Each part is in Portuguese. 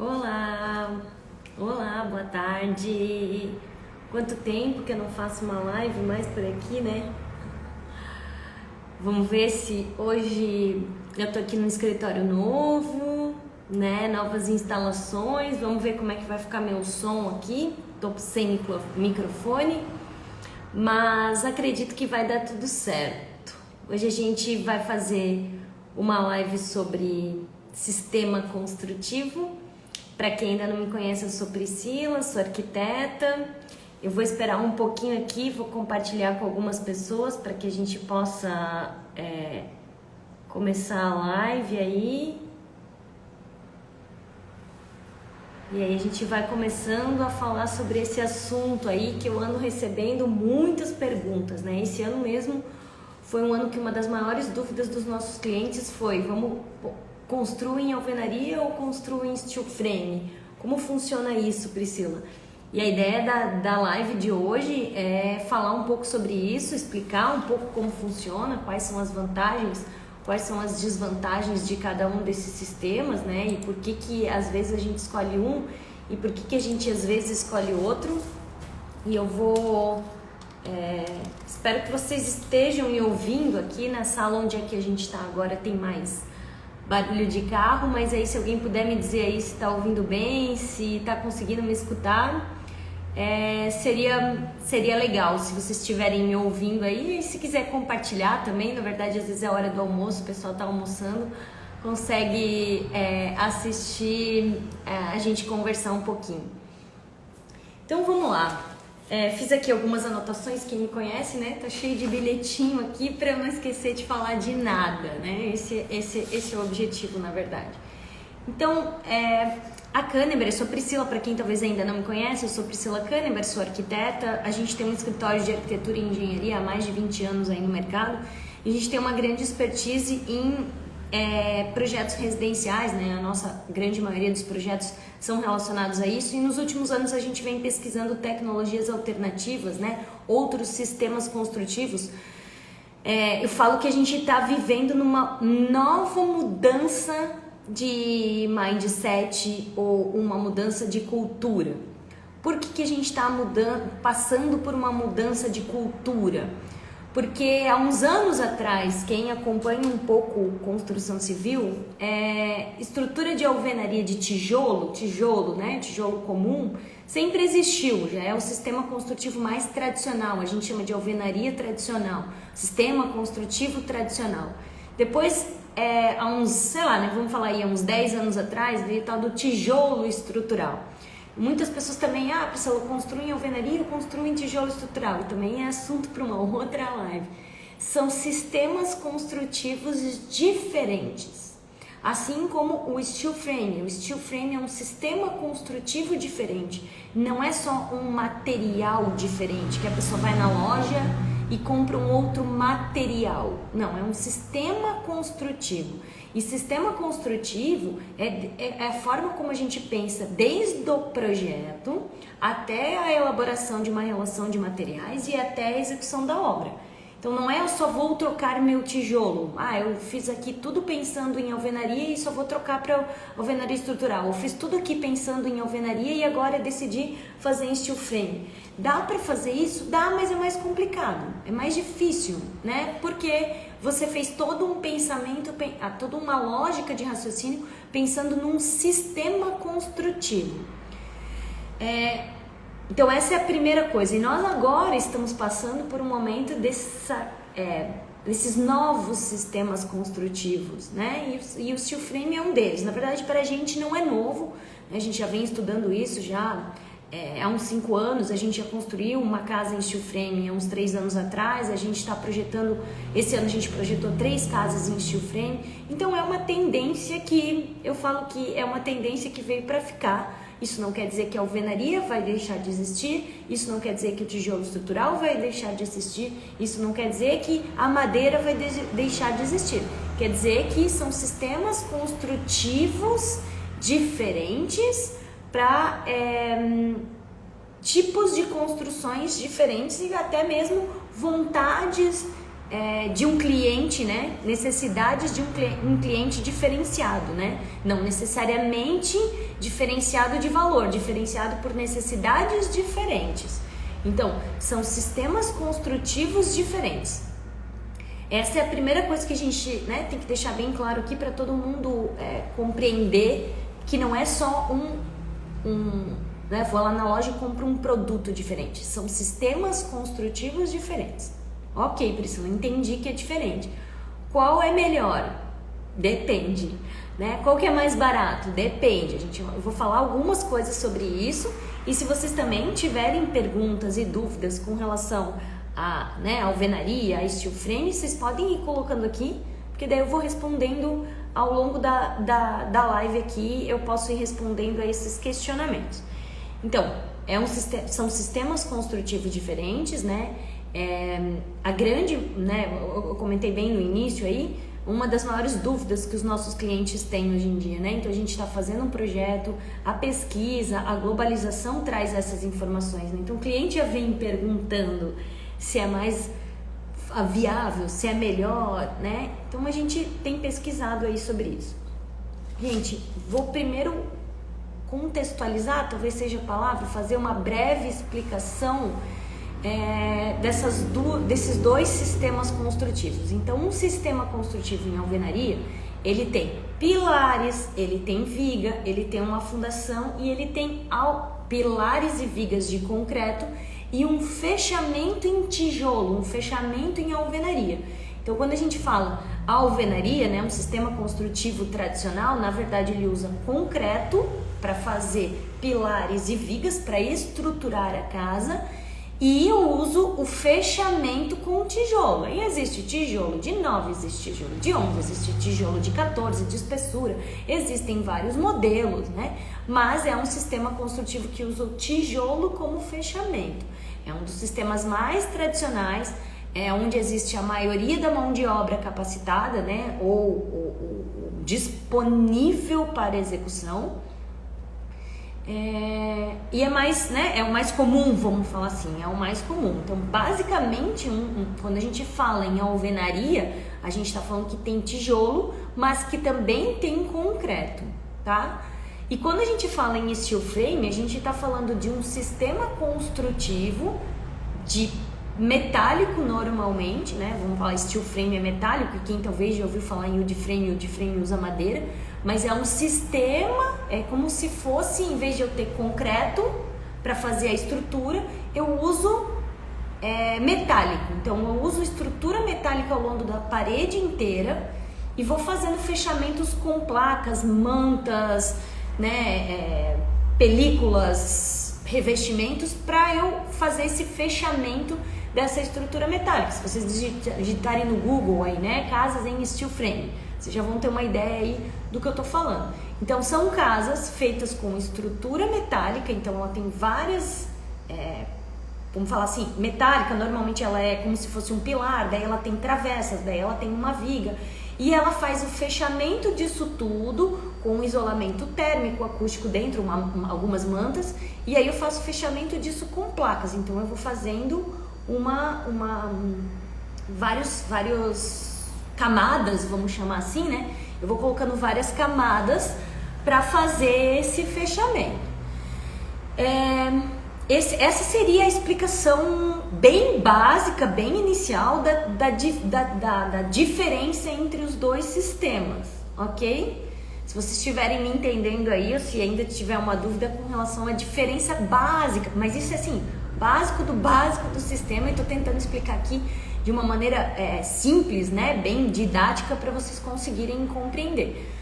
Olá, olá, boa tarde. Quanto tempo que eu não faço uma live mais por aqui, né? Vamos ver se hoje eu tô aqui no escritório novo, né? Novas instalações. Vamos ver como é que vai ficar meu som aqui. Tô sem microfone, mas acredito que vai dar tudo certo. Hoje a gente vai fazer uma live sobre sistema construtivo. Para quem ainda não me conhece, eu sou Priscila, sou arquiteta. Eu vou esperar um pouquinho aqui, vou compartilhar com algumas pessoas para que a gente possa começar a live aí. E aí a gente vai começando a falar sobre esse assunto aí que eu ando recebendo muitas perguntas, né? Esse ano mesmo foi um ano que uma das maiores dúvidas dos nossos clientes foi: vamos construir em alvenaria ou construir em steel frame? Como funciona isso, Priscila? E a ideia da live de hoje é falar um pouco sobre isso, explicar um pouco como funciona, quais são as vantagens, quais são as desvantagens de cada um desses sistemas, né? E por que às vezes a gente escolhe um e por que a gente às vezes escolhe outro. E eu vou... espero que vocês estejam me ouvindo aqui na sala onde é que a gente está agora, tem mais barulho de carro, mas aí se alguém puder me dizer aí se tá ouvindo bem, se tá conseguindo me escutar, seria legal se vocês estiverem me ouvindo aí. E se quiser compartilhar também, na verdade às vezes é a hora do almoço, o pessoal tá almoçando, consegue assistir a gente conversar um pouquinho. Então vamos lá. Fiz aqui algumas anotações, quem me conhece, né? Tá cheio de bilhetinho aqui para eu não esquecer de falar de nada, né? Esse é o objetivo, na verdade. Então, a Kahneber, eu sou Priscila, para quem talvez ainda não me conhece, eu sou Priscila Kahneber, sou arquiteta. A gente tem um escritório de arquitetura e engenharia há mais de 20 anos aí no mercado. E a gente tem uma grande expertise em projetos residenciais, né? A nossa grande maioria dos projetos são relacionados a isso, e nos últimos anos a gente vem pesquisando tecnologias alternativas, né? Outros sistemas construtivos. Eu falo que a gente está vivendo numa nova mudança de mindset ou uma mudança de cultura. Por que a gente está passando por uma mudança de cultura? Porque há uns anos atrás, quem acompanha um pouco construção civil, estrutura de alvenaria de tijolo, né? Tijolo comum, sempre existiu, já é o sistema construtivo mais tradicional, a gente chama de alvenaria tradicional, sistema construtivo tradicional. Depois, há uns, sei lá, né, vamos falar aí, há uns 10 anos atrás, veio o tal do tijolo estrutural. Muitas pessoas também, Priscila, eu construo em alvenaria, eu construo em tijolo estrutural, e também é assunto para uma outra live. São sistemas construtivos diferentes, assim como o steel frame. O steel frame é um sistema construtivo diferente, não é só um material diferente, que a pessoa vai na loja e compra um outro material. Não, é um sistema construtivo. E sistema construtivo é a forma como a gente pensa desde o projeto até a elaboração de uma relação de materiais e até a execução da obra. Então não é eu só vou trocar meu tijolo. Eu fiz aqui tudo pensando em alvenaria e só vou trocar para alvenaria estrutural. Eu fiz tudo aqui pensando em alvenaria e agora decidi fazer em steel frame. Dá para fazer isso? Dá, mas é mais complicado, é mais difícil, né? Porque você fez todo um pensamento, toda uma lógica de raciocínio pensando num sistema construtivo. Então essa é a primeira coisa, e nós agora estamos passando por um momento desses novos sistemas construtivos, né? E o steel frame é um deles. Na verdade, para a gente não é novo, né? A gente já vem estudando isso já há uns 5 anos. A gente já construiu uma casa em steel frame há uns 3 anos atrás. A gente está projetando, esse ano a gente projetou 3 casas em steel frame. Então é uma tendência que, eu falo que é uma tendência que veio para ficar. Isso não quer dizer que a alvenaria vai deixar de existir, isso não quer dizer que o tijolo estrutural vai deixar de existir, isso não quer dizer que a madeira vai deixar de existir. Quer dizer que são sistemas construtivos diferentes para tipos de construções diferentes e até mesmo vontades de um cliente, né? Necessidades de um cliente diferenciado, né? Não necessariamente diferenciado de valor, diferenciado por necessidades diferentes. Então, são sistemas construtivos diferentes. Essa é a primeira coisa que a gente, né, tem que deixar bem claro aqui para todo mundo compreender que não é só né, vou lá na loja e compro um produto diferente. São sistemas construtivos diferentes. Ok, Priscila, entendi que é diferente. Qual é melhor? Depende. Né? Qual que é mais barato? Depende. Eu vou falar algumas coisas sobre isso. E se vocês também tiverem perguntas e dúvidas com relação a, né, a alvenaria, a steel frame, vocês podem ir colocando aqui, porque daí eu vou respondendo ao longo da live aqui, eu posso ir respondendo a esses questionamentos. Então, são sistemas construtivos diferentes, né? A grande, né, eu comentei bem no início aí, uma das maiores dúvidas que os nossos clientes têm hoje em dia, né? Então a gente está fazendo um projeto, a pesquisa, a globalização traz essas informações, né? Então o cliente já vem perguntando se é mais viável, se é melhor, né? Então a gente tem pesquisado aí sobre isso. Gente, vou primeiro contextualizar, talvez seja a palavra, fazer uma breve explicação desses dois sistemas construtivos. Então, um sistema construtivo em alvenaria, ele tem pilares, ele tem viga, ele tem uma fundação e ele tem pilares e vigas de concreto e um fechamento em tijolo, um fechamento em alvenaria. Então, quando a gente fala alvenaria, né, um sistema construtivo tradicional, na verdade ele usa concreto para fazer pilares e vigas para estruturar a casa. E eu uso o fechamento com tijolo. Aí existe tijolo de 9, existe tijolo de 11, existe tijolo de 14 de espessura. Existem vários modelos, né? Mas é um sistema construtivo que usa o tijolo como fechamento. É um dos sistemas mais tradicionais, onde existe a maioria da mão de obra capacitada, né? Ou disponível para execução. E é mais, né, é o mais comum, vamos falar assim, é o mais comum. Então, basicamente, quando a gente fala em alvenaria, a gente está falando que tem tijolo, mas que também tem concreto, tá? E quando a gente fala em steel frame, a gente está falando de um sistema construtivo de metálico normalmente, né? Vamos falar steel frame é metálico, e quem talvez já ouviu falar em wood frame usa madeira. Mas é um sistema, é como se fosse, em vez de eu ter concreto para fazer a estrutura, eu uso metálico. Então eu uso estrutura metálica ao longo da parede inteira e vou fazendo fechamentos com placas, mantas, né, películas, revestimentos para eu fazer esse fechamento dessa estrutura metálica. Se vocês digitarem no Google aí, né, casas em steel frame, vocês já vão ter uma ideia aí do que eu tô falando. Então, são casas feitas com estrutura metálica, então ela tem várias, vamos falar assim, metálica, normalmente ela é como se fosse um pilar, daí ela tem travessas, daí ela tem uma viga, e ela faz o fechamento disso tudo com isolamento térmico, acústico dentro, algumas mantas, e aí eu faço o fechamento disso com placas. Então, eu vou fazendo vários camadas, vamos chamar assim, né? Eu vou colocando várias camadas para fazer esse fechamento. Essa seria a explicação bem básica, bem inicial da diferença entre os dois sistemas, ok? Se vocês estiverem me entendendo aí, ou se ainda tiver uma dúvida com relação à diferença básica, mas isso é assim, básico do sistema, e estou tentando explicar aqui de uma maneira simples, né, bem didática, para vocês conseguirem compreender.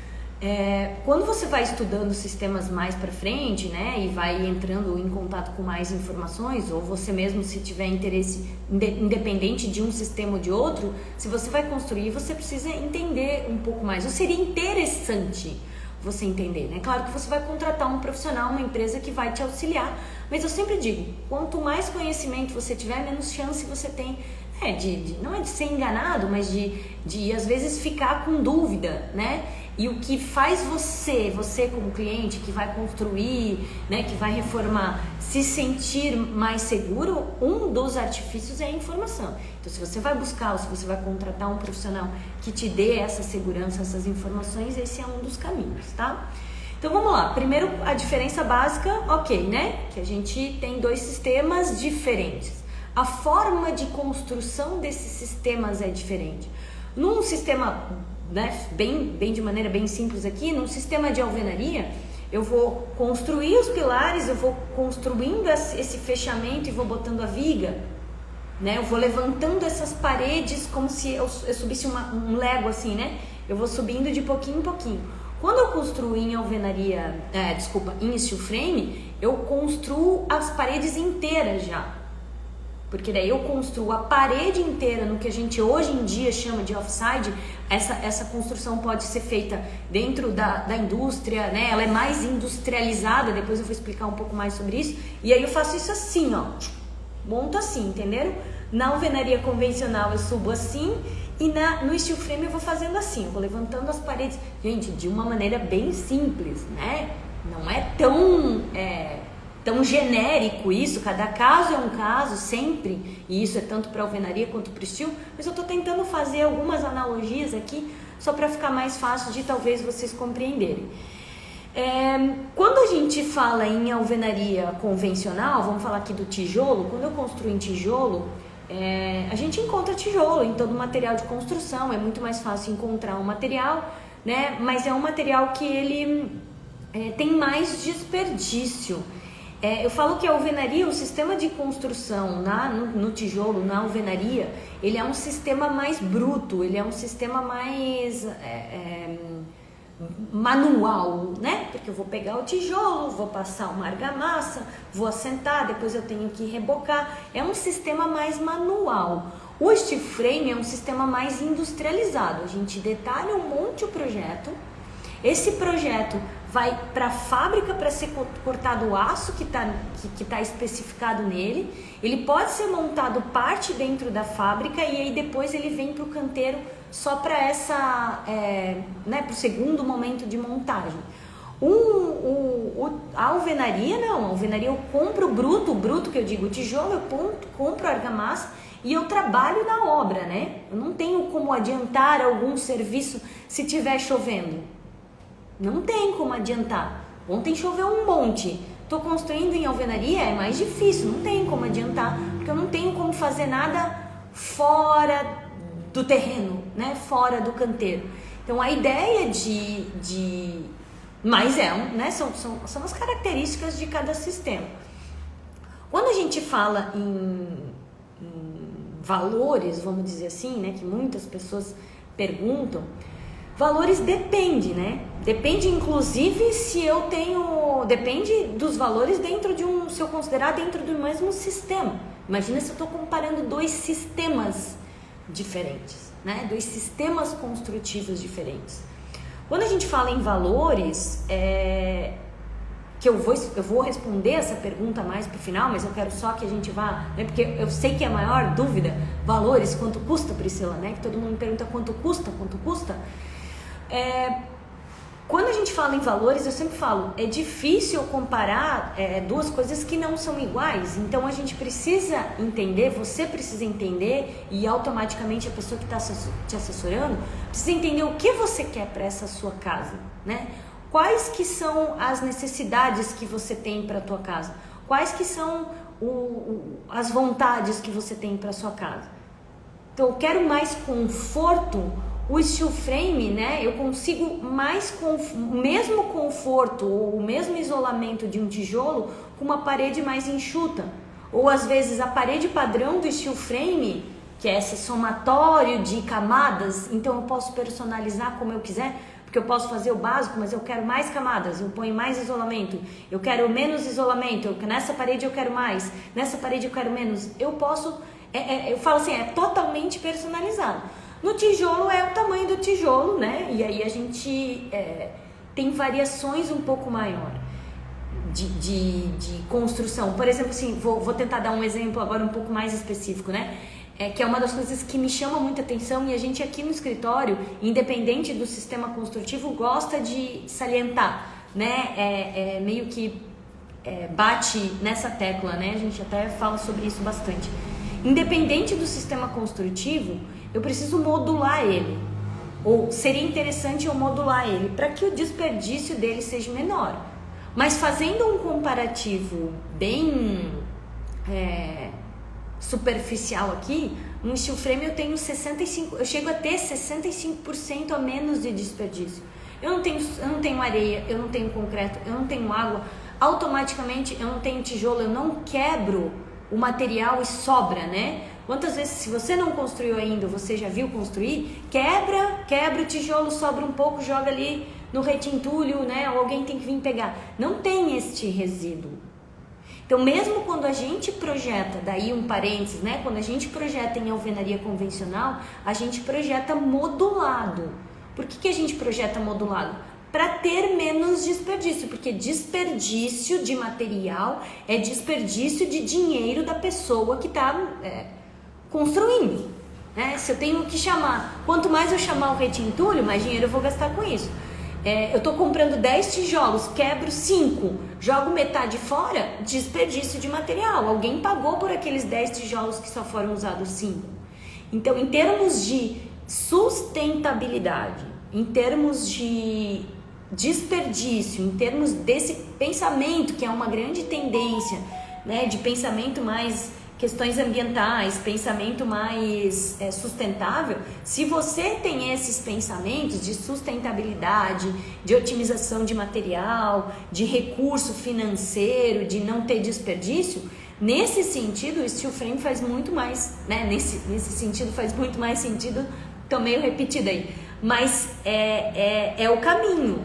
Quando você vai estudando sistemas mais para frente, né, e vai entrando em contato com mais informações, ou você mesmo, se tiver interesse, independente de um sistema ou de outro, se você vai construir, você precisa entender um pouco mais. Ou seria interessante você entender, né? Claro que você vai contratar um profissional, uma empresa que vai te auxiliar, mas eu sempre digo, quanto mais conhecimento você tiver, menos chance você tem não é de ser enganado, mas de às vezes ficar com dúvida, né? E o que faz você como cliente que vai construir, né, que vai reformar, se sentir mais seguro, um dos artifícios é a informação. Então, se você vai buscar ou se você vai contratar um profissional que te dê essa segurança, essas informações, esse é um dos caminhos, tá? Então, vamos lá. Primeiro, a diferença básica, ok, né? Que a gente tem 2 sistemas diferentes. A forma de construção desses sistemas é diferente. Num sistema, né, bem de maneira bem simples aqui, num sistema de alvenaria, eu vou construir os pilares, eu vou construindo esse fechamento e vou botando a viga, né? Eu vou levantando essas paredes como se eu subisse um Lego assim, né? Eu vou subindo de pouquinho em pouquinho. Quando eu construo em alvenaria, em steel frame, eu construo as paredes inteiras já. Porque daí eu construo a parede inteira no que a gente hoje em dia chama de offside. Essa construção pode ser feita dentro da indústria, né? Ela é mais industrializada, depois eu vou explicar um pouco mais sobre isso. E aí eu faço isso assim, ó, monto assim, entenderam? Na alvenaria convencional eu subo assim e no steel frame eu vou fazendo assim, eu vou levantando as paredes. Gente, de uma maneira bem simples, né? Não é tão genérico isso, cada caso é um caso sempre, e isso é tanto para alvenaria quanto para o steel, mas eu estou tentando fazer algumas analogias aqui, só para ficar mais fácil de talvez vocês compreenderem. Quando a gente fala em alvenaria convencional, vamos falar aqui do tijolo, quando eu construo em tijolo, a gente encontra tijolo em todo material de construção, é muito mais fácil encontrar um material, né? Mas é um material que ele tem mais desperdício. Eu falo que a alvenaria, o sistema de construção no tijolo, na alvenaria, ele é um sistema mais bruto, ele é um sistema mais manual, né? Porque eu vou pegar o tijolo, vou passar uma argamassa, vou assentar, depois eu tenho que rebocar. É um sistema mais manual. O steel frame é um sistema mais industrializado. A gente detalha um monte o projeto. Esse projeto vai para a fábrica para ser cortado o aço que tá especificado nele. Ele pode ser montado parte dentro da fábrica e aí depois ele vem para o canteiro só para para o segundo momento de montagem. A alvenaria não, a alvenaria eu compro o bruto que eu digo, o tijolo eu compro a argamassa e eu trabalho na obra, né? Eu não tenho como adiantar algum serviço se tiver chovendo. Não tem como adiantar. Ontem choveu um monte. Estou construindo em alvenaria, é mais difícil. Não tem como adiantar, porque eu não tenho como fazer nada fora do terreno, né? Fora do canteiro. Então a ideia mas né? São as características de cada sistema. Quando a gente fala em valores, vamos dizer assim, né? Que muitas pessoas perguntam. Valores depende, né? Depende, inclusive, depende dos valores se eu considerar dentro do mesmo sistema. Imagina se eu estou comparando 2 sistemas diferentes, né? 2 sistemas construtivos diferentes. Quando a gente fala em valores, que eu vou responder essa pergunta mais pro final, mas eu quero só que a gente vá, né? Porque eu sei que a maior dúvida, valores, quanto custa, Priscila, né? Que todo mundo me pergunta quanto custa. Quando a gente fala em valores, eu sempre falo, é difícil comparar 2 coisas que não são iguais. Então a gente precisa entender, você precisa entender, e automaticamente a pessoa que está te assessorando precisa entender o que você quer para essa sua casa, né? Quais que são as necessidades que você tem para a tua casa? Quais que são as vontades que você tem para a sua casa? Então eu quero mais conforto. O steel frame, né, eu consigo o mesmo conforto ou o mesmo isolamento de um tijolo com uma parede mais enxuta. Ou às vezes a parede padrão do steel frame, que é esse somatório de camadas, então eu posso personalizar como eu quiser, porque eu posso fazer o básico, mas eu quero mais camadas, eu ponho mais isolamento, eu quero menos isolamento, nessa parede eu quero mais, nessa parede eu quero menos. Eu posso, eu falo assim, é totalmente personalizado. No tijolo é o tamanho do tijolo, né? E aí a gente tem variações um pouco maior de construção. Por exemplo, assim, vou tentar dar um exemplo agora um pouco mais específico, né? que é uma das coisas que me chama muita atenção, e a gente aqui no escritório, independente do sistema construtivo, gosta de salientar, né? Meio que bate nessa tecla, né? A gente até fala sobre isso bastante. Independente do sistema construtivo, eu preciso modular ele, ou seria interessante eu modular ele para que o desperdício dele seja menor. Mas fazendo um comparativo bem superficial aqui, no steel frame eu chego a ter 65% a menos de desperdício. Eu não tenho areia, eu não tenho concreto, eu não tenho água, automaticamente eu não tenho tijolo, eu não quebro o material e sobra, né? Quantas vezes, se você não construiu ainda, você já viu construir, quebra o tijolo, sobra um pouco, joga ali no retintulho, né? Ou alguém tem que vir pegar. Não tem este resíduo. Então, mesmo quando a gente projeta, daí um parênteses, né? Quando a gente projeta em alvenaria convencional, a gente projeta modulado. Por que a gente projeta modulado? Para ter menos desperdício, porque desperdício de material é desperdício de dinheiro da pessoa que está construindo, né? Se eu tenho que chamar, quanto mais eu chamar o retintulho, mais dinheiro eu vou gastar com isso. Eu estou comprando 10 tijolos, quebro 5, jogo metade fora, desperdício de material. Alguém pagou por aqueles 10 tijolos que só foram usados 5. Então, em termos de sustentabilidade, em termos de desperdício, em termos desse pensamento que é uma grande tendência, né, de pensamento mais questões ambientais, pensamento mais sustentável, se você tem esses pensamentos de sustentabilidade, de otimização de material, de recurso financeiro, de não ter desperdício, nesse sentido o steel frame faz muito mais, né, nesse sentido faz muito mais sentido, tô meio repetido aí, mas é o caminho,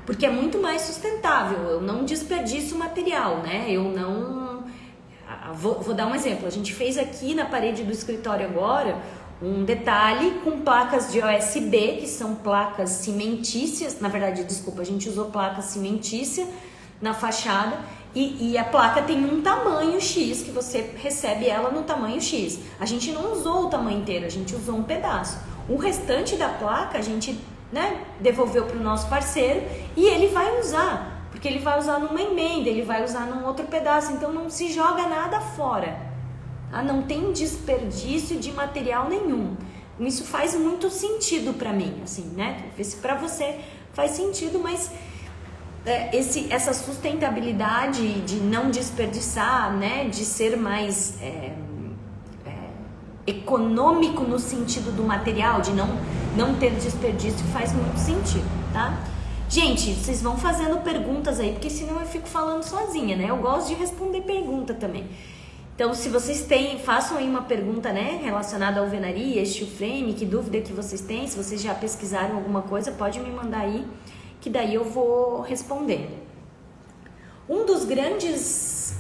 porque é muito mais sustentável, eu não desperdiço material, né, eu não... Vou dar um exemplo, a gente fez aqui na parede do escritório agora um detalhe com placas de OSB, que são placas cimentícias, na verdade, desculpa, a gente usou placa cimentícia na fachada e a placa tem um tamanho X, que você recebe ela no tamanho X. A gente não usou o tamanho inteiro, a gente usou um pedaço. O restante da placa a gente, né, devolveu para o nosso parceiro e ele vai usar. Porque ele vai usar numa emenda, ele vai usar num outro pedaço, então não se joga nada fora. Não tem desperdício de material nenhum. Isso faz muito sentido para mim, assim, né? Se para você faz sentido, mas essa sustentabilidade de não desperdiçar, né? De ser mais econômico no sentido do material, de não ter desperdício, faz muito sentido, tá? Gente, vocês vão fazendo perguntas aí, porque senão eu fico falando sozinha, né? Eu gosto de responder pergunta também. Então, se vocês façam aí uma pergunta, né, relacionada à alvenaria, steel frame, que dúvida que vocês têm, se vocês já pesquisaram alguma coisa, pode me mandar aí, que daí eu vou respondendo. Um dos grandes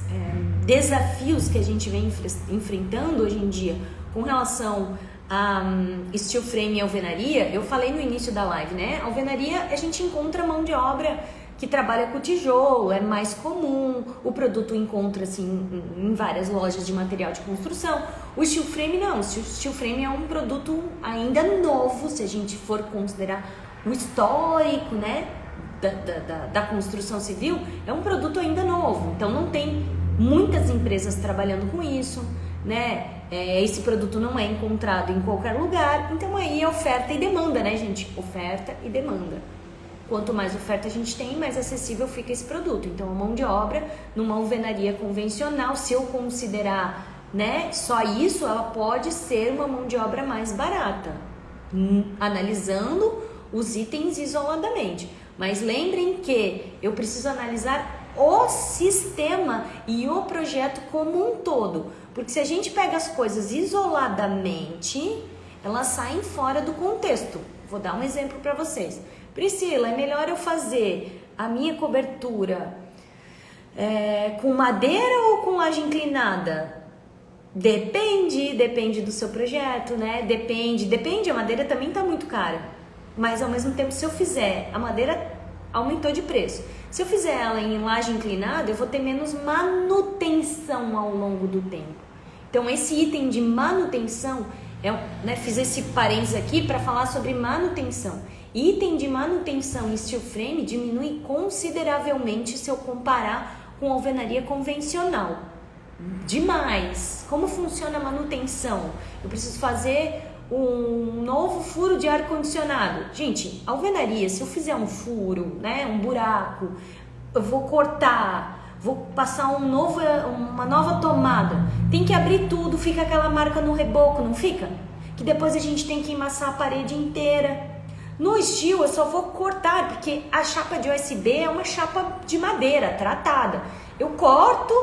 desafios que a gente vem enfrentando hoje em dia com relação a steel frame e alvenaria, eu falei no início da live, né? A alvenaria, a gente encontra mão de obra que trabalha com tijolo, é mais comum, o produto encontra-se em várias lojas de material de construção. O steel frame não, o steel frame é um produto ainda novo, se a gente for considerar o histórico, né, da construção civil, é um produto ainda novo, então não tem muitas empresas trabalhando com isso, né? Esse produto não é encontrado em qualquer lugar, então aí é oferta e demanda, né, gente? Oferta e demanda. Quanto mais oferta a gente tem, mais acessível fica esse produto. Então, a mão de obra numa alvenaria convencional, se eu considerar, né, só isso, ela pode ser uma mão de obra mais barata, analisando os itens isoladamente. Mas lembrem que eu preciso analisar o sistema e o projeto como um todo. Porque se a gente pega as coisas isoladamente, elas saem fora do contexto. Vou dar um exemplo para vocês. Priscila, é melhor eu fazer a minha cobertura com madeira ou com laje inclinada? Depende do seu projeto, né? Depende, a madeira também tá muito cara. Mas ao mesmo tempo, se eu fizer, a madeira aumentou de preço. Se eu fizer ela em laje inclinada, eu vou ter menos manutenção ao longo do tempo. Então esse item de manutenção, fiz esse parênteses aqui para falar sobre manutenção. Item de manutenção em steel frame diminui consideravelmente se eu comparar com alvenaria convencional. Demais! Como funciona a manutenção? Eu preciso fazer um novo furo de ar-condicionado. Gente, alvenaria, se eu fizer um furo, né, um buraco, eu vou cortar, vou passar uma nova tomada, tem que abrir tudo, fica aquela marca no reboco, não fica? Que depois a gente tem que emassar a parede inteira. No steel eu só vou cortar, porque a chapa de USB é uma chapa de madeira tratada. Eu corto,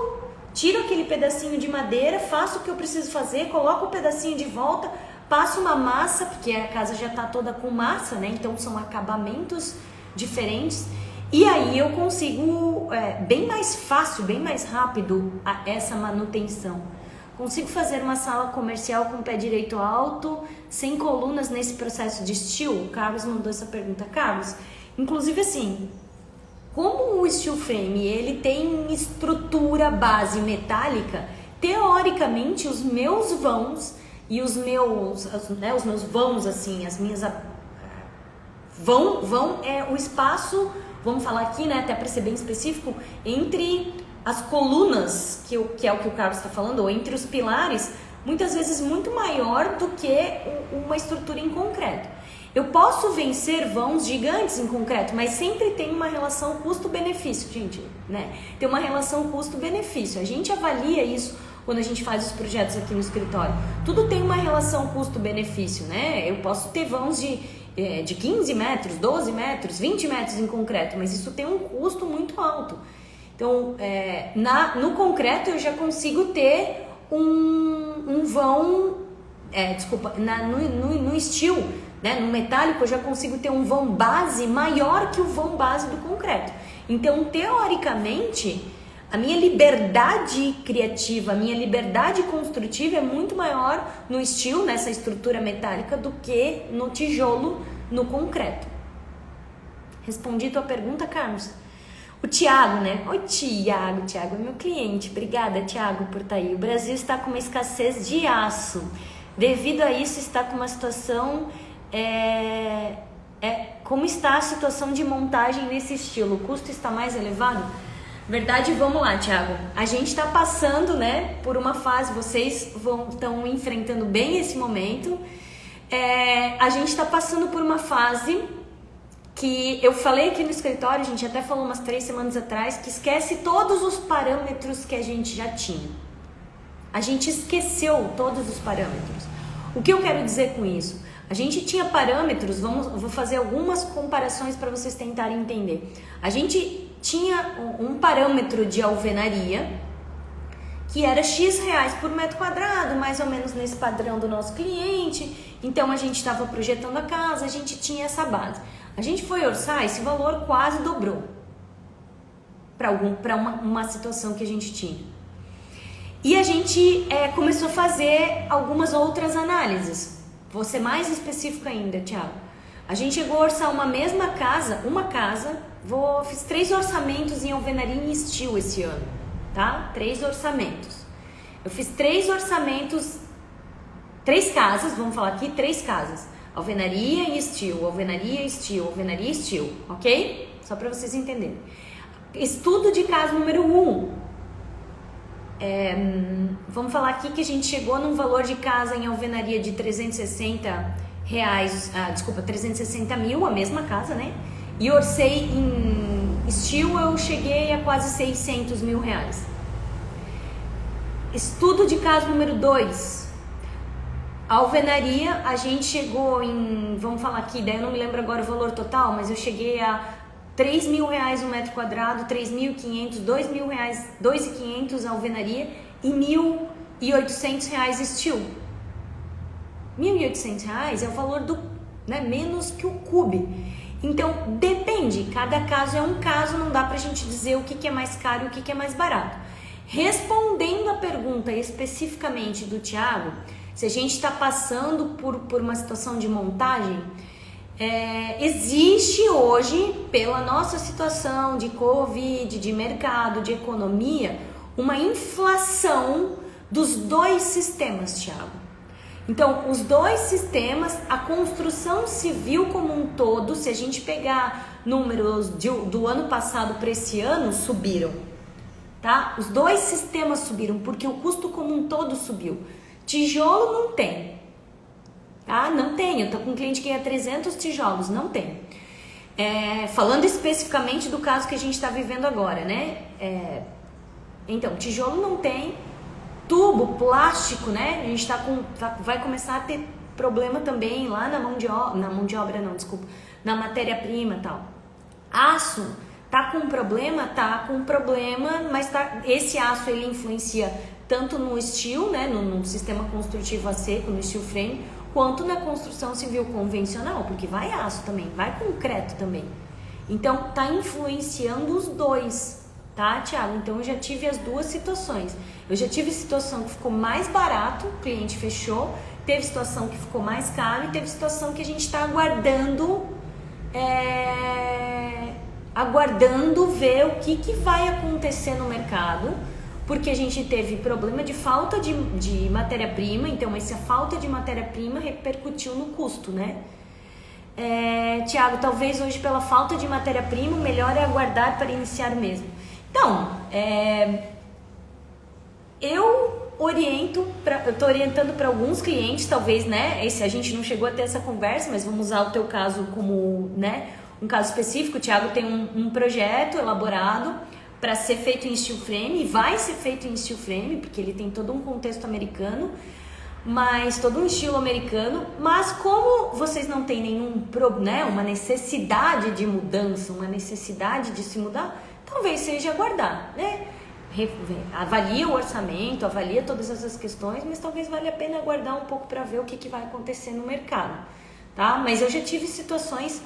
tiro aquele pedacinho de madeira, faço o que eu preciso fazer, coloco o pedacinho de volta, passo uma massa, porque a casa já está toda com massa, né? Então são acabamentos diferentes. E aí eu consigo, bem mais fácil, bem mais rápido essa manutenção. Consigo fazer uma sala comercial com pé direito alto, sem colunas nesse processo de steel? O Carlos mandou essa pergunta. Carlos, inclusive assim, como o steel frame ele tem estrutura base metálica, teoricamente os meus vãos e os meus vãos, assim, as minhas vão é o espaço, vamos falar aqui, né, até para ser bem específico, entre as colunas, que é o que o Carlos está falando, ou entre os pilares, muitas vezes muito maior do que uma estrutura em concreto. Eu posso vencer vãos gigantes em concreto, mas sempre tem uma relação custo-benefício, gente, né? Tem uma relação custo-benefício. A gente avalia isso quando a gente faz os projetos aqui no escritório. Tudo tem uma relação custo-benefício, né? Eu posso ter vãos de 15 metros, 12 metros, 20 metros em concreto, mas isso tem um custo muito alto. Então, no concreto eu já consigo ter um vão, no steel, né, no metálico eu já consigo ter um vão base maior que o vão base do concreto. Então, teoricamente, a minha liberdade criativa, a minha liberdade construtiva é muito maior no steel, nessa estrutura metálica, do que no tijolo, no concreto. Respondi tua pergunta, Carlos? O Tiago, né? Oi, Tiago é meu cliente. Obrigada, Tiago, por estar aí. O Brasil está com uma escassez de aço. Devido a isso, está com uma situação... como está a situação de montagem nesse estilo? O custo está mais elevado? Verdade, vamos lá, Tiago. A gente está passando, né, por uma fase, vocês estão enfrentando bem esse momento. A gente está passando por uma fase... que eu falei aqui no escritório, a gente até falou umas 3 semanas atrás, que esquece todos os parâmetros que a gente já tinha. A gente esqueceu todos os parâmetros. O que eu quero dizer com isso? A gente tinha parâmetros, vou fazer algumas comparações para vocês tentarem entender. A gente tinha um parâmetro de alvenaria, que era X reais por metro quadrado, mais ou menos nesse padrão do nosso cliente. Então a gente estava projetando a casa, a gente tinha essa base. A gente foi orçar, esse valor quase dobrou para uma situação que a gente tinha. E a gente começou a fazer algumas outras análises. Vou ser mais específico ainda, Thiago. A gente chegou a orçar uma casa, fiz 3 orçamentos em alvenaria em steel esse ano, tá? 3 orçamentos. Eu fiz 3 orçamentos, 3 casas, vamos falar aqui, 3 casas. Alvenaria e steel, alvenaria e steel, alvenaria e steel, ok? Só para vocês entenderem. Estudo de caso número 1. Vamos falar aqui que a gente chegou num valor de casa em alvenaria de 360 mil, a mesma casa, né? E orcei em steel, eu cheguei a quase 600 mil reais. Estudo de caso número 2. A alvenaria, a gente chegou em, vamos falar aqui, daí eu não me lembro agora o valor total, mas eu cheguei a 3 mil reais um metro quadrado, 3.500, 2 mil reais, 2.500 a alvenaria e 1.800 reais steel. 1.800 reais é o valor do, né, menos que o cube. Então, depende, cada caso é um caso, não dá pra gente dizer o que é mais caro e o que é mais barato. Respondendo a pergunta especificamente do Thiago, se a gente está passando por uma situação de montagem, existe hoje, pela nossa situação de Covid, de mercado, de economia, uma inflação dos dois sistemas, Thiago. Então, os dois sistemas, a construção civil como um todo, se a gente pegar números do ano passado para esse ano, subiram, tá? Os dois sistemas subiram, porque o custo como um todo subiu. Tijolo não tem, tá? Não tem, eu tô com um cliente que é 300 tijolos, não tem. Falando especificamente do caso que a gente está vivendo agora, né? Então, tijolo não tem. Tubo, plástico, né? A gente vai começar a ter problema também lá na mão de obra, na matéria-prima e tal. Aço, tá com problema, mas esse aço ele influencia tanto no steel, né? No sistema construtivo a seco, no steel frame, quanto na construção civil convencional, porque vai aço também, vai concreto também. Então, tá influenciando os dois. Tá, Thiago? Então eu já tive as duas situações. Eu já tive situação que ficou mais barato, o cliente fechou, teve situação que ficou mais caro e teve situação que a gente está aguardando ver o que vai acontecer no mercado, porque a gente teve problema de falta de matéria-prima, então essa falta de matéria-prima repercutiu no custo, né? Thiago, talvez hoje pela falta de matéria-prima o melhor é aguardar para iniciar mesmo. Então, eu estou orientando para alguns clientes, talvez, né? A gente não chegou a ter essa conversa, mas vamos usar o teu caso como, né, um caso específico. O Thiago tem um projeto elaborado para ser feito em steel frame, e vai ser feito em steel frame, porque ele tem todo um contexto americano, todo um estilo americano, mas como vocês não têm uma necessidade de mudança, uma necessidade de se mudar, talvez seja aguardar, né? Avalia o orçamento, avalia todas essas questões, mas talvez valha a pena aguardar um pouco para ver o que vai acontecer no mercado, tá? Mas eu já tive situações,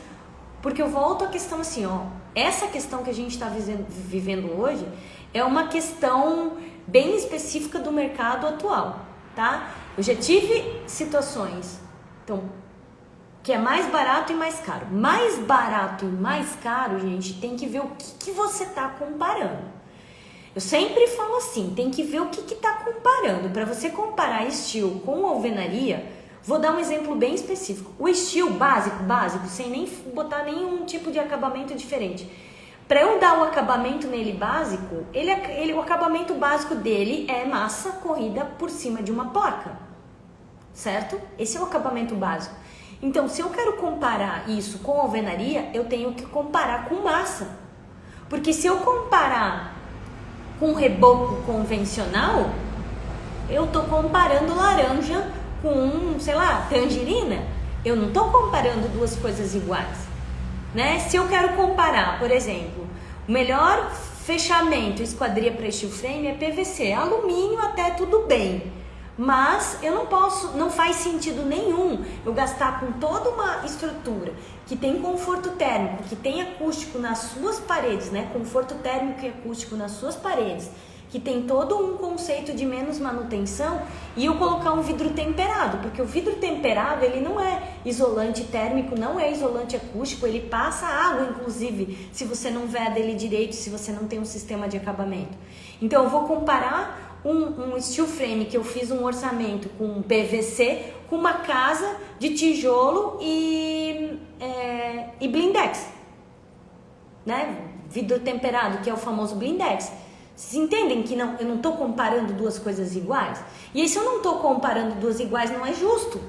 porque eu volto à questão assim, essa questão que a gente está vivendo hoje é uma questão bem específica do mercado atual, tá? Eu já tive situações, então, que é mais barato e mais caro. Mais barato e mais caro, gente, tem que ver o que você está comparando. Eu sempre falo assim, tem que ver o que está comparando. Para você comparar steel com alvenaria, vou dar um exemplo bem específico. O steel básico, sem nem botar nenhum tipo de acabamento diferente. Para eu dar o acabamento nele básico, o acabamento básico dele é massa corrida por cima de uma placa, certo? Esse é o acabamento básico. Então, se eu quero comparar isso com alvenaria, eu tenho que comparar com massa. Porque se eu comparar com reboco convencional, eu estou comparando laranja com, sei lá, tangerina. Eu não estou comparando duas coisas iguais, né? Se eu quero comparar, por exemplo, o melhor fechamento esquadria para steel frame é PVC. Alumínio até tudo bem. Mas eu não faz sentido nenhum eu gastar com toda uma estrutura que tem conforto térmico, que tem acústico nas suas paredes, né? Conforto térmico e acústico nas suas paredes, que tem todo um conceito de menos manutenção, e eu colocar um vidro temperado, porque o vidro temperado ele não é isolante térmico, não é isolante acústico, ele passa água, inclusive, se você não veda ele direito, se você não tem um sistema de acabamento. Então eu vou comparar um steel frame que eu fiz um orçamento com PVC, com uma casa de tijolo e blindex, né? Vidro temperado, que é o famoso blindex. Vocês entendem que eu não estou comparando duas coisas iguais? E aí, se eu não estou comparando duas iguais, não é justo.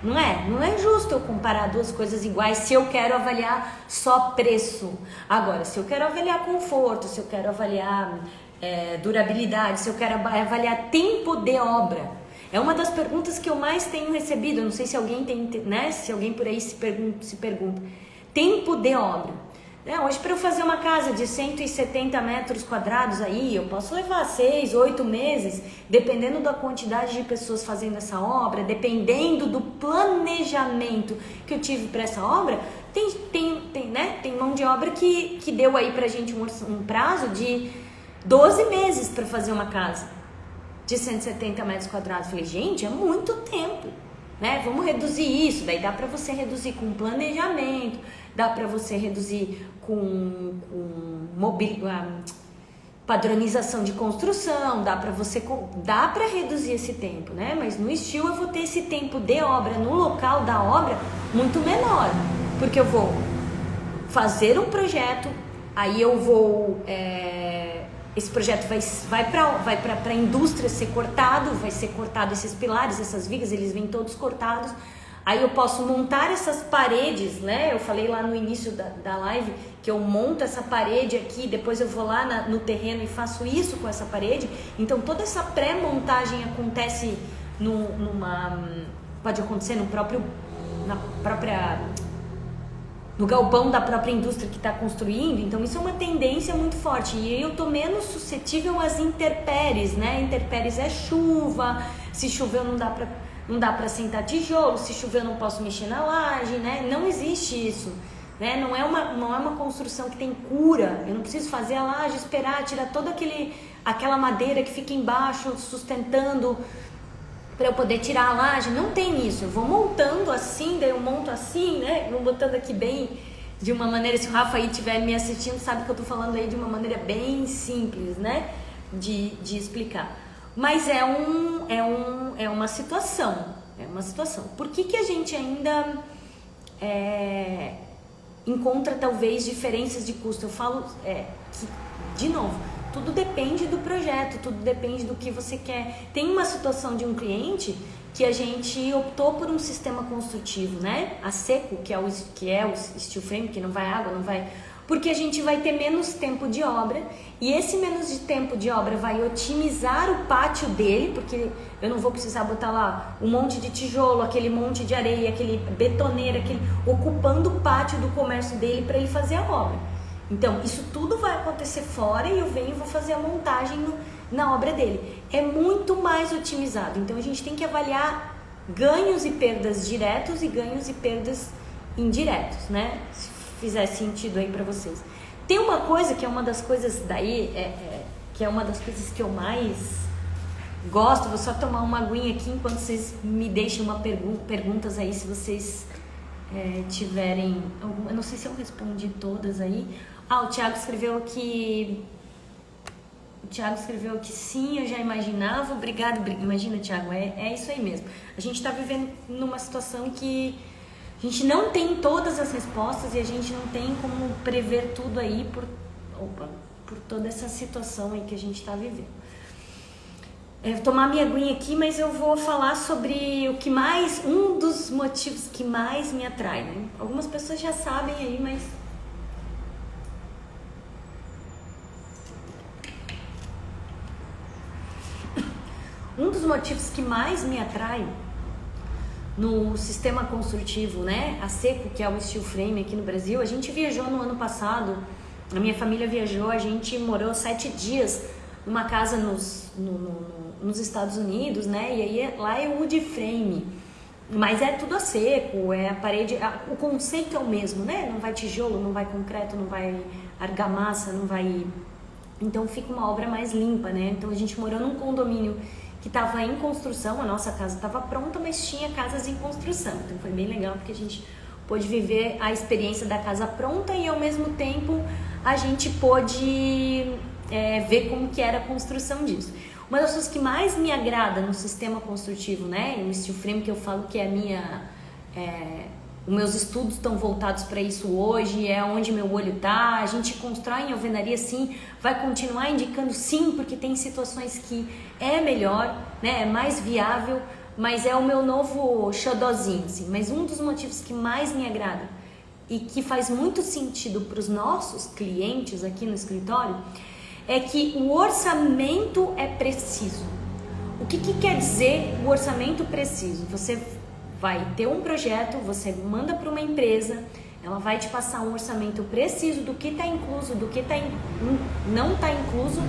Não é? Não é justo eu comparar duas coisas iguais se eu quero avaliar só preço. Agora, se eu quero avaliar conforto, se eu quero avaliar durabilidade, se eu quero avaliar tempo de obra. É uma das perguntas que eu mais tenho recebido. Eu não sei se alguém tem, né? Se alguém por aí se pergunta. Tempo de obra. Hoje, para eu fazer uma casa de 170 metros quadrados aí, eu posso levar 6, 8 meses, dependendo da quantidade de pessoas fazendo essa obra, dependendo do planejamento que eu tive para essa obra. Tem mão de obra que deu aí pra gente um prazo de 12 meses para fazer uma casa de 170 metros quadrados. Falei, gente, é muito tempo, né? Vamos reduzir isso. Daí dá para você reduzir com planejamento, dá para você reduzir com padronização de construção, dá para reduzir esse tempo, né? Mas no estilo eu vou ter esse tempo de obra no local da obra muito menor, porque eu vou fazer um projeto, aí eu vou esse projeto vai para a indústria ser cortado, vai ser cortado esses pilares, essas vigas, eles vêm todos cortados. Aí eu posso montar essas paredes, né? Eu falei lá no início da live que eu monto essa parede aqui, depois eu vou lá no terreno e faço isso com essa parede. Então toda essa pré-montagem acontece pode acontecer no galpão da própria indústria que está construindo. Então isso é uma tendência muito forte e eu tô menos suscetível às intempéries, né? Intempéries é chuva, se chover não dá para sentar tijolo, se chover eu não posso mexer na laje, né? Não existe isso, né? Não é uma construção que tem cura. Eu não preciso fazer a laje, esperar, tirar toda aquela madeira que fica embaixo sustentando para eu poder tirar a laje. Não tem isso. Eu vou montando assim, daí eu monto assim, né? Vou botando aqui bem de uma maneira, se o Rafa aí estiver me assistindo, sabe que eu tô falando aí de uma maneira bem simples, né? De explicar. Mas é uma situação, Por que a gente ainda encontra talvez diferenças de custo? Eu falo que, de novo, tudo depende do projeto, tudo depende do que você quer. Tem uma situação de um cliente que a gente optou por um sistema construtivo, né? A seco, que é o steel frame, que não vai água, não vai... Porque a gente vai ter menos tempo de obra e esse menos tempo de obra vai otimizar o pátio dele, porque eu não vou precisar botar lá um monte de tijolo, aquele monte de areia, aquele betoneira, ocupando o pátio do comércio dele para ele fazer a obra. Então, isso tudo vai acontecer fora e eu venho e vou fazer a montagem na obra dele. É muito mais otimizado. Então, a gente tem que avaliar ganhos e perdas diretos e ganhos e perdas indiretos, né? Fizer sentido aí pra vocês. Tem uma coisa que é uma das coisas daí, que é uma das coisas que eu mais gosto. Vou só tomar uma aguinha aqui enquanto vocês me deixam perguntas aí, se vocês tiverem. Eu não sei se eu respondi todas aí. O Thiago escreveu que sim, eu já imaginava. Obrigado. Imagina, Thiago, é isso aí mesmo. A gente tá vivendo numa situação que a gente não tem todas as respostas e a gente não tem como prever tudo aí por toda essa situação aí que a gente está vivendo. Eu vou tomar minha aguinha aqui, mas eu vou falar sobre um dos motivos que mais me atrai, né? Algumas pessoas já sabem aí, mas... Um dos motivos que mais me atrai no sistema construtivo, né, a seco, que é o steel frame aqui no Brasil. A gente viajou no ano passado, a minha família viajou, a gente morou 7 dias numa casa nos Estados Unidos, né, e aí lá é wood frame, mas é tudo a seco, a parede, o conceito é o mesmo, né, não vai tijolo, não vai concreto, não vai argamassa, não vai... Então fica uma obra mais limpa, né. Então a gente morou num condomínio que estava em construção, a nossa casa estava pronta, mas tinha casas em construção. Então foi bem legal porque a gente pôde viver a experiência da casa pronta e ao mesmo tempo a gente pôde ver como que era a construção disso. Uma das coisas que mais me agrada no sistema construtivo, né, no steel frame, que eu falo que os meus estudos estão voltados para isso hoje, é onde meu olho tá. A gente constrói em alvenaria, sim, vai continuar indicando sim, porque tem situações que é melhor, né, é mais viável, mas é o meu novo xodózinho, assim. Mas um dos motivos que mais me agrada e que faz muito sentido para os nossos clientes aqui no escritório é que o orçamento é preciso. O que quer dizer o orçamento preciso? Você vai ter um projeto, você manda para uma empresa, ela vai te passar um orçamento preciso do que está incluso, do que não está incluso,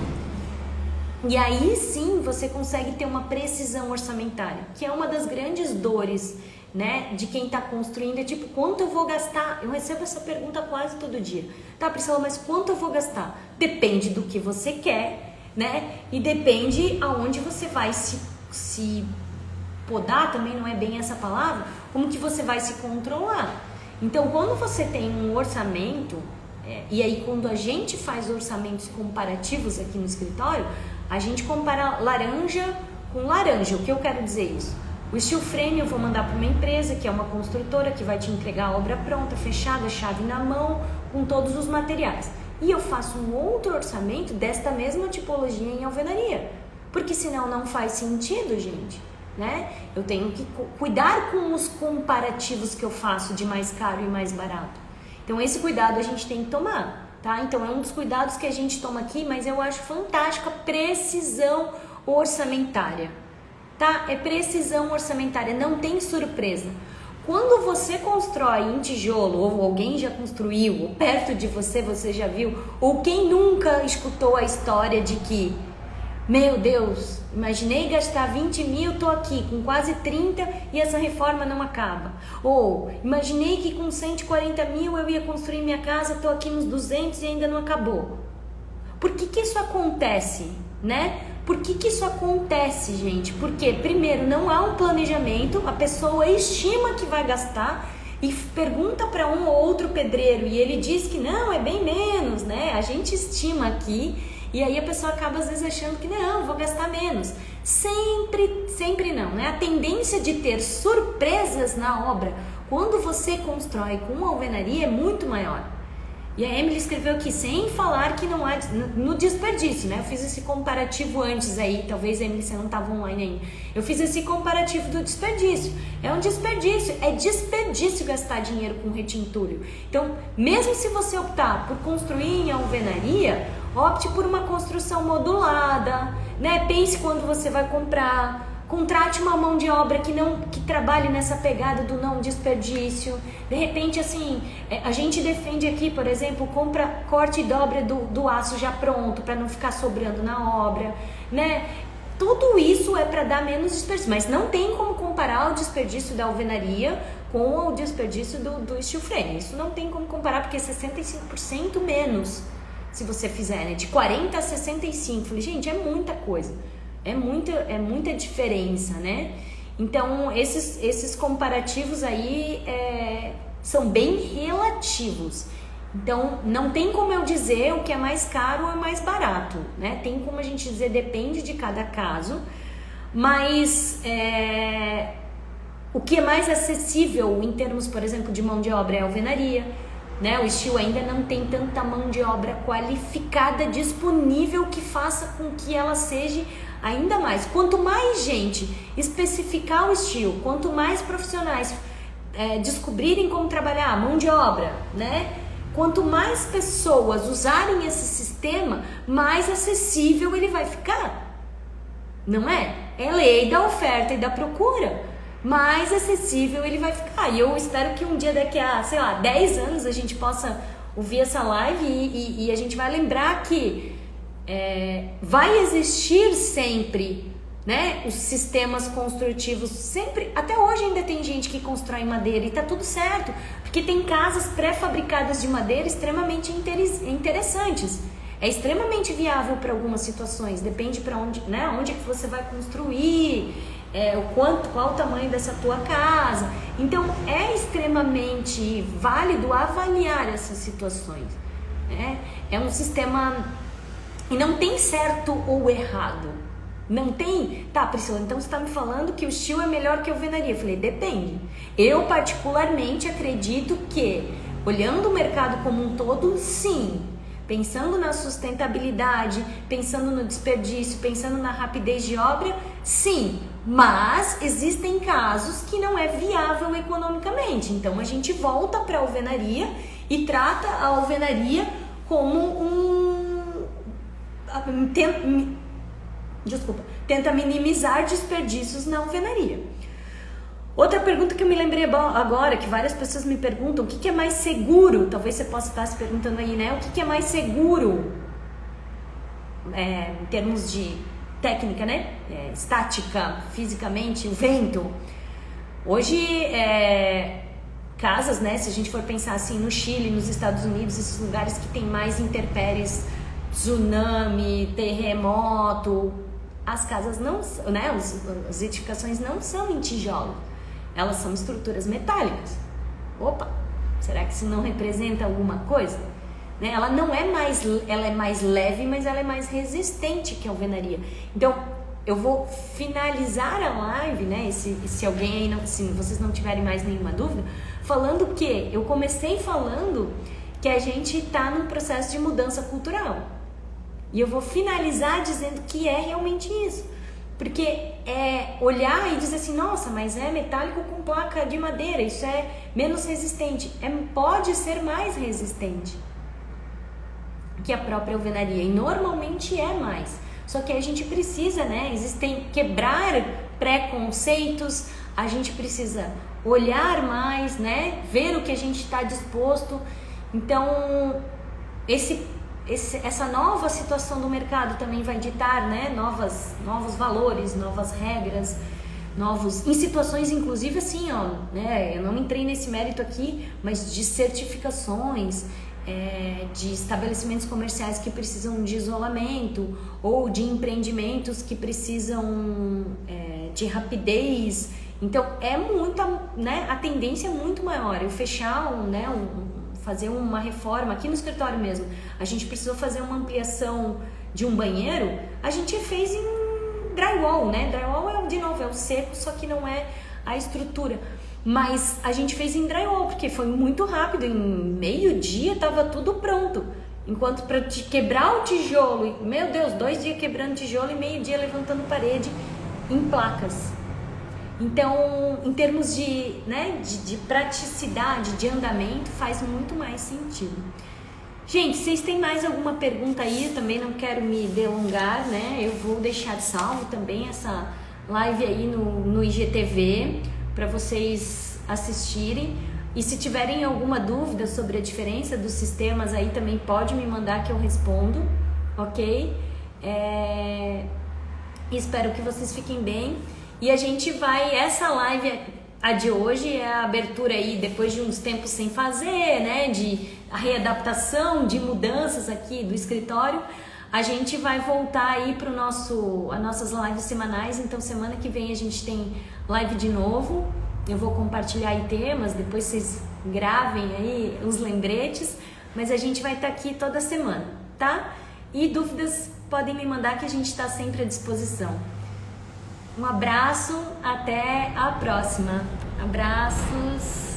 e aí sim você consegue ter uma precisão orçamentária, que é uma das grandes dores, né, de quem está construindo. É tipo, quanto eu vou gastar? Eu recebo essa pergunta quase todo dia. Tá, Priscila, mas quanto eu vou gastar? Depende do que você quer, né, e depende aonde você vai se podar, também não é bem essa palavra, como que você vai se controlar. Então, quando você tem um orçamento, E aí quando a gente faz orçamentos comparativos aqui no escritório, a gente compara laranja com laranja. O que eu quero dizer isso? O steel frame eu vou mandar para uma empresa que é uma construtora que vai te entregar a obra pronta, fechada, chave na mão, com todos os materiais. E eu faço um outro orçamento desta mesma tipologia em alvenaria, porque senão não faz sentido, gente, né? Eu tenho que cuidar com os comparativos que eu faço de mais caro e mais barato. Então esse cuidado a gente tem que tomar, tá? Então é um dos cuidados que a gente toma aqui, mas eu acho fantástico a precisão orçamentária, tá? É precisão orçamentária, não tem surpresa. Quando você constrói em tijolo, ou alguém já construiu, ou perto de você, você já viu, ou quem nunca escutou a história de que, meu Deus, imaginei gastar 20 mil, tô aqui com quase 30 e essa reforma não acaba. Ou imaginei que com 140 mil eu ia construir minha casa, tô aqui nos 200 e ainda não acabou. Por que que isso acontece, né? Por que que isso acontece, gente? Porque, primeiro, não há um planejamento, a pessoa estima que vai gastar e pergunta para um ou outro pedreiro e ele diz que não, é bem menos, né? A gente estima aqui e aí a pessoa acaba às vezes achando que não, vou gastar menos. Sempre não, né? A tendência de ter surpresas na obra quando você constrói com alvenaria é muito maior. E a Emily escreveu aqui, sem falar que não há no desperdício, né? Eu fiz esse comparativo antes aí, talvez a Emily você não estava online ainda. Eu fiz esse comparativo do desperdício. É um desperdício, é desperdício gastar dinheiro com retinturio. Então, mesmo se você optar por construir em alvenaria, opte por uma construção modulada, né? Pense quando você vai comprar. Contrate uma mão de obra que trabalhe nessa pegada do não desperdício. De repente, assim, a gente defende aqui, por exemplo, compra, corte e dobra do aço já pronto, para não ficar sobrando na obra, né? Tudo isso é para dar menos desperdício, mas não tem como comparar o desperdício da alvenaria com o desperdício do steel frame. Isso não tem como comparar, porque é 65% menos se você fizer, né? De 40 a 65. Falei, gente, é muita coisa. É muita diferença, né? Então, esses comparativos aí são bem relativos. Então, não tem como eu dizer o que é mais caro ou é mais barato, né? Tem como a gente dizer, depende de cada caso. Mas o que é mais acessível em termos, por exemplo, de mão de obra é a alvenaria, né? O steel ainda não tem tanta mão de obra qualificada disponível que faça com que ela seja ainda mais. Quanto mais gente especificar o steel, quanto mais profissionais descobrirem como trabalhar a mão de obra, né? Quanto mais pessoas usarem esse sistema, mais acessível ele vai ficar. Não é? É lei da oferta e da procura. Mais acessível ele vai ficar. E eu espero que um dia, daqui a, 10 anos, a gente possa ouvir essa live e a gente vai lembrar que vai existir sempre, né, os sistemas construtivos, sempre. Até hoje ainda tem gente que constrói em madeira e tá tudo certo, porque tem casas pré-fabricadas de madeira extremamente interessantes. É extremamente viável para algumas situações, depende para onde, né, onde é que você vai construir, qual o tamanho dessa tua casa. Então é extremamente válido avaliar essas situações. É um sistema e não tem certo ou errado. Não tem? Tá, Priscila, então você está me falando que o steel é melhor que a alvenaria. Eu falei, depende. Eu particularmente acredito que, olhando o mercado como um todo, sim. Pensando na sustentabilidade, pensando no desperdício, pensando na rapidez de obra, sim. Mas existem casos que não é viável economicamente. Então a gente volta para a alvenaria e trata a alvenaria como tenta minimizar desperdícios na alvenaria. Outra pergunta que eu me lembrei agora, que várias pessoas me perguntam, o que é mais seguro? Talvez você possa estar se perguntando aí, né? O que é mais seguro em termos de técnica, né? Estática, fisicamente, o vento. Hoje, casas, né? Se a gente for pensar assim no Chile, nos Estados Unidos, esses lugares que tem mais intempéries, tsunami, terremoto, as casas não, né? As edificações não são em tijolo. Elas são estruturas metálicas. Opa, será que isso não representa alguma coisa? né? Ela não é mais, ela é mais leve, mas ela é mais resistente que a alvenaria. Então, eu vou finalizar a live, né? Se alguém aí, não, se vocês não tiverem mais nenhuma dúvida, falando que eu comecei falando que a gente está num processo de mudança cultural. E eu vou finalizar dizendo que é realmente isso. Porque é olhar e dizer assim, nossa, mas é metálico com placa de madeira, isso é menos resistente. Pode ser mais resistente que a própria alvenaria, e normalmente é mais. Só que a gente precisa, né, quebrar preconceitos, a gente precisa olhar mais, né, ver o que a gente está disposto. Então, essa nova situação do mercado também vai ditar, né, novos valores, novas regras, em situações inclusive assim, ó, né, eu não entrei nesse mérito aqui, mas de certificações, de estabelecimentos comerciais que precisam de isolamento ou de empreendimentos que precisam de rapidez. Então né, a tendência é muito maior. Eu fechar fazer uma reforma aqui no escritório mesmo, a gente precisou fazer uma ampliação de um banheiro, a gente fez em drywall, né? Drywall de novo, é o seco, só que não é a estrutura. Mas a gente fez em drywall, porque foi muito rápido, em meio-dia estava tudo pronto. Enquanto para quebrar o tijolo, meu Deus, 2 dias quebrando tijolo e meio-dia levantando parede em placas. Então, em termos de praticidade, de andamento, faz muito mais sentido. Gente, vocês têm mais alguma pergunta aí? Eu também não quero me delongar, né? Eu vou deixar salvo também essa live aí no IGTV para vocês assistirem. E se tiverem alguma dúvida sobre a diferença dos sistemas aí, também pode me mandar que eu respondo, ok? Espero que vocês fiquem bem. E a gente essa live, a de hoje, é a abertura aí, depois de uns tempos sem fazer, né, a readaptação, de mudanças aqui do escritório, a gente vai voltar aí para as nossas lives semanais. Então, semana que vem a gente tem live de novo, eu vou compartilhar aí temas, depois vocês gravem aí os lembretes, mas a gente vai estar aqui toda semana, tá? E dúvidas podem me mandar que a gente está sempre à disposição. Um abraço, até a próxima. Abraços.